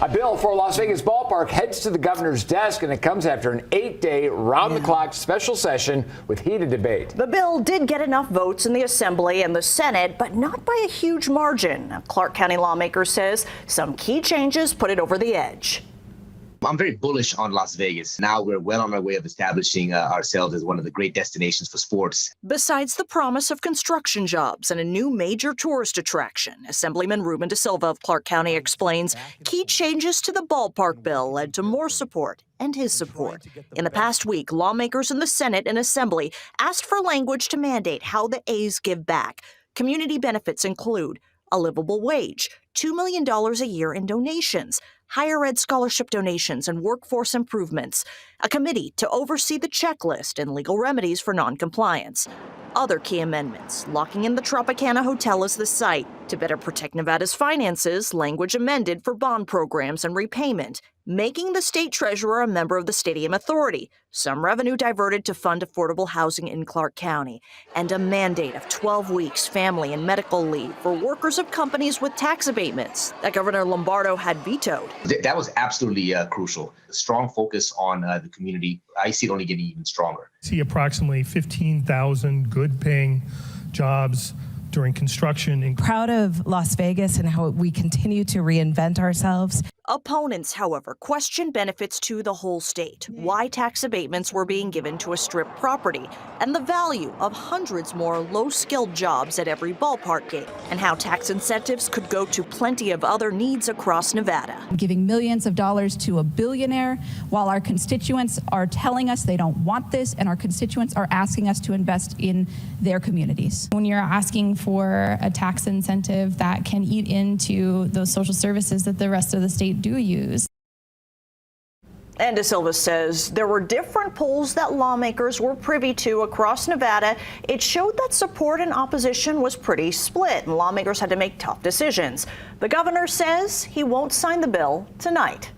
A bill for Las Vegas Ballpark heads to the governor's desk, and it comes after an 8-day round-the-clock special session with heated debate. The bill did get enough votes in the Assembly and the Senate, but not by a huge margin. A Clark County lawmaker says some key changes put it over the edge. I'm very bullish on Las Vegas. Now we're well on our way of establishing ourselves as one of the great destinations for sports. Besides the promise of construction jobs and a new major tourist attraction, Assemblyman Ruben De Silva of Clark County explains key changes to the ballpark bill led to more support and his support. In the past week, lawmakers in the Senate and Assembly asked for language to mandate how the A's give back. Community benefits include a livable wage, $2 million a year in donations, higher ed scholarship donations and workforce improvements, a committee to oversee the checklist and legal remedies for noncompliance. Other key amendments, locking in the Tropicana Hotel as the site. To better protect Nevada's finances, language amended for bond programs and repayment, making the state treasurer a member of the Stadium Authority, some revenue diverted to fund affordable housing in Clark County, and a mandate of 12 weeks family and medical leave for workers of companies with tax abatements that Governor Lombardo had vetoed. That was absolutely crucial. A strong focus on the community. I see it only getting even stronger. I see approximately 15,000 good-paying jobs during construction. Proud of Las Vegas and how we continue to reinvent ourselves. Opponents, however, question benefits to the whole state, why tax abatements were being given to a strip property, and the value of hundreds more low-skilled jobs at every ballpark game, and how tax incentives could go to plenty of other needs across Nevada. Giving millions of dollars to a billionaire while our constituents are telling us they don't want this, and our constituents are asking us to invest in their communities. When you're asking for a tax incentive that can eat into those social services that the rest of the state do use. And De Silva says there were different polls that lawmakers were privy to across Nevada. It showed that support and opposition was pretty split, and lawmakers had to make tough decisions. The governor says he won't sign the bill tonight.